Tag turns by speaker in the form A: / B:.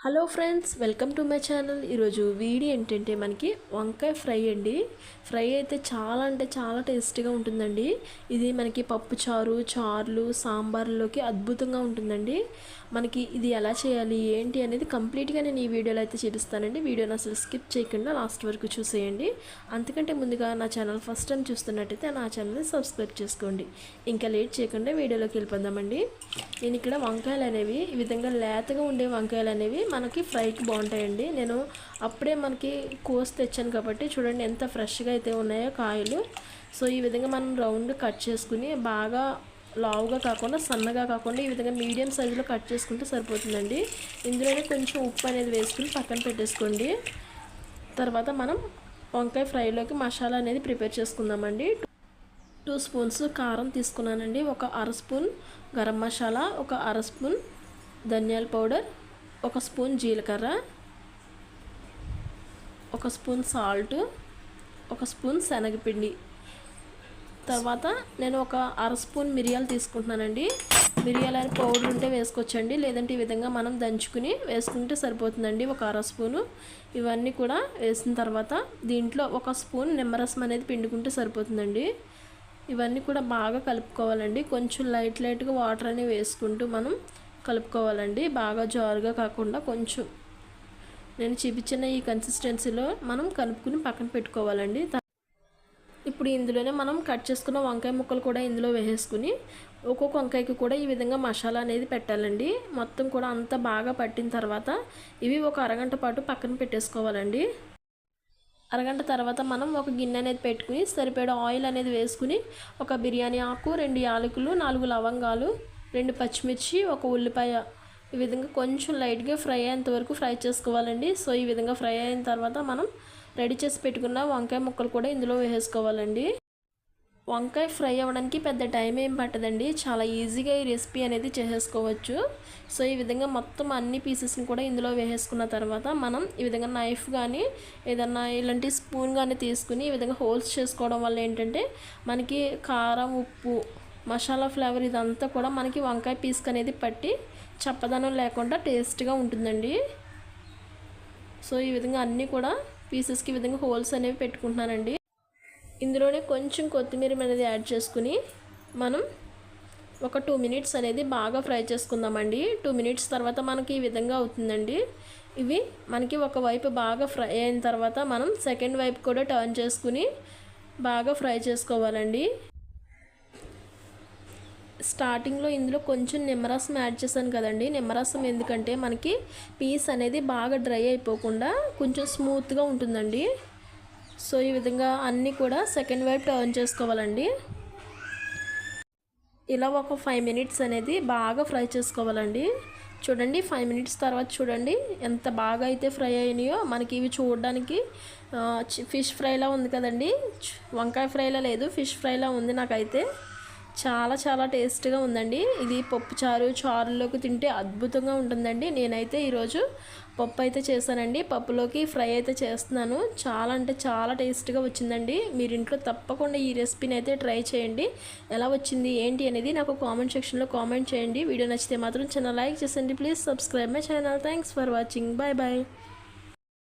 A: Hello friends, welcome to my channel. ఈరోజు video ఏంటంటే మనకి వంకాయ ఫ్రై అండి. ఫ్రై అయితే చాలా అంటే చాలా టేస్టీగా ఉంటుందండి. ఇది మనకి పప్పు చారు, చారులు, సాంబార్లోకి అద్భుతంగా ఉంటుందండి. మనకి ఇది ఎలా చేయాలి ఏంటి అనేది కంప్లీట్గా నేను ఈ వీడియోలో అయితే చూపిస్తానండి. వీడియోని అసలు స్కిప్ చేయకుండా లాస్ట్ వరకు చూసేయండి. అంతకంటే ముందుగా నా ఛానల్ ఫస్ట్ టైం చూస్తున్నట్టయితే నా ఛానల్ని సబ్స్క్రైబ్ చేసుకోండి. ఇంకా లేట్ చేయకుండా వీడియోలోకి వెళ్ళిపోదామండి. నేను ఇక్కడ వంకాయలు అనేవి ఈ విధంగా లేతగా ఉండే వంకాయలు అనేవి మనకి ఫ్రైకి బాగుంటాయండి. నేను అప్పుడే మనకి కోసి తెచ్చాను కాబట్టి చూడండి ఎంత ఫ్రెష్గా అయితే ఉన్నాయో కాయలు. సో ఈ విధంగా మనం రౌండ్ కట్ చేసుకుని బాగా లావుగా కాకుండా సన్నగా కాకుండా ఈ విధంగా మీడియం సైజులో కట్ చేసుకుంటే సరిపోతుందండి. ఇందులోనే కొంచెం ఉప్పు అనేది వేసుకుని పక్కన పెట్టేసుకోండి. తర్వాత మనం వంకాయ ఫ్రైలోకి మసాలా అనేది ప్రిపేర్ చేసుకుందామండి. 2 స్పూన్స్ కారం తీసుకున్నానండి. ఒక అర స్పూన్ గరం మసాలా, ఒక అర స్పూన్ ధనియాల పౌడర్, ఒక స్పూన్ జీలకర్ర, ఒక స్పూన్ సాల్ట్, ఒక స్పూన్ శనగపిండి. తర్వాత నేను ఒక అర స్పూన్ మిరియాలు తీసుకుంటున్నానండి. మిరియాల పౌడర్ ఉంటే వేసుకోవచ్చండి, లేదంటే ఈ విధంగా మనం దంచుకుని వేసుకుంటే సరిపోతుందండి. ఒక అర స్పూను ఇవన్నీ కూడా వేసిన తర్వాత దీంట్లో ఒక స్పూన్ నిమ్మరసం అనేది పిండుకుంటే సరిపోతుందండి. ఇవన్నీ కూడా బాగా కలుపుకోవాలండి. కొంచెం లైట్గా వాటర్ అనేవి వేసుకుంటూ మనం కలుపుకోవాలండి. బాగా జారుగా కాకుండా కొంచెం నేను చూపించిన ఈ కన్సిస్టెన్సీలో మనం కలుపుకుని పక్కన పెట్టుకోవాలండి. ఇప్పుడు ఇందులోనే మనం కట్ చేసుకున్న వంకాయ ముక్కలు కూడా ఇందులో వేసేసుకుని ఒక్కొక్క వంకాయకి కూడా ఈ విధంగా మసాలా అనేది పెట్టాలండి. మొత్తం కూడా అంతా బాగా పట్టిన తర్వాత ఇవి ఒక అరగంట పాటు పక్కన పెట్టేసుకోవాలండి. అరగంట తర్వాత మనం ఒక గిన్నె అనేది పెట్టుకుని సరిపడా ఆయిల్ అనేది వేసుకుని ఒక బిర్యానీ ఆకు, 2 యాలకులు, 4 లవంగాలు, 2 పచ్చిమిర్చి, ఒక ఉల్లిపాయ ఈ విధంగా కొంచెం లైట్గా ఫ్రై అయ్యేంత వరకు ఫ్రై చేసుకోవాలండి. సో ఈ విధంగా ఫ్రై అయిన తర్వాత మనం రెడీ చేసి పెట్టుకున్న వంకాయ ముక్కలు కూడా ఇందులో వేసుకోవాలండి. వంకాయ ఫ్రై అవ్వడానికి పెద్ద టైం ఏం పట్టదండి. చాలా ఈజీగా ఈ రెసిపీ అనేది చేసేసుకోవచ్చు. సో ఈ విధంగా మొత్తం అన్ని పీసెస్ని కూడా ఇందులో వేసేసుకున్న తర్వాత మనం ఈ విధంగా నైఫ్ కానీ ఏదన్నా ఇలాంటి స్పూన్ కానీ తీసుకుని ఈ విధంగా హోల్స్ చేసుకోవడం వల్ల ఏంటంటే మనకి కారం, ఉప్పు, మసాలా ఫ్లేవర్ ఇదంతా కూడా మనకి వంకాయ పీస్కి అనేది పట్టి చప్పదనం లేకుండా టేస్ట్గా ఉంటుందండి. సో ఈ విధంగా అన్నీ కూడా పీసెస్కి ఈ విధంగా హోల్స్ అనేవి పెట్టుకుంటున్నానండి. ఇందులోనే కొంచెం కొత్తిమీర అనేది యాడ్ చేసుకుని మనం ఒక 2 మినిట్స్ అనేది బాగా ఫ్రై చేసుకుందామండి. 2 మినిట్స్ తర్వాత మనకి ఈ విధంగా అవుతుందండి. ఇవి మనకి ఒకవైపు బాగా ఫ్రై అయిన తర్వాత మనం సెకండ్ వైపు కూడా టర్న్ చేసుకుని బాగా ఫ్రై చేసుకోవాలండి. స్టార్టింగ్లో ఇందులో కొంచెం నిమ్మరసం యాడ్ చేశాను కదండి. నిమ్మరసం ఎందుకంటే మనకి పీస్ అనేది బాగా డ్రై అయిపోకుండా కొంచెం స్మూత్గా ఉంటుందండి. సో ఈ విధంగా అన్నీ కూడా సెకండ్ వైపు టర్న్ చేసుకోవాలండి. ఇలా ఒక 5 మినిట్స్ అనేది బాగా ఫ్రై చేసుకోవాలండి. చూడండి 5 మినిట్స్ తర్వాత చూడండి ఎంత బాగా అయితే ఫ్రై అయినాయో. మనకి ఇవి చూడడానికి ఫిష్ ఫ్రైలా ఉంది కదండి. వంకాయ ఫ్రైలా లేదు, ఫిష్ ఫ్రైలా ఉంది. నాకైతే చాలా చాలా టేస్ట్గా ఉందండి. ఇది పప్పు చారు, చారులోకి తింటే అద్భుతంగా ఉంటుందండి. నేనైతే ఈరోజు పప్పు అయితే చేశానండి. పప్పులోకి ఫ్రై అయితే చేస్తున్నాను. చాలా అంటే చాలా టేస్ట్గా వచ్చిందండి. మీరు ఇంట్లో తప్పకుండా ఈ రెసిపీని అయితే ట్రై చేయండి. ఎలా వచ్చింది ఏంటి అనేది నాకు కామెంట్ సెక్షన్లో కామెంట్ చేయండి. వీడియో నచ్చితే మాత్రం చిన్న లైక్ చేసండి. Please subscribe my channel. Thanks for watching. Bye bye.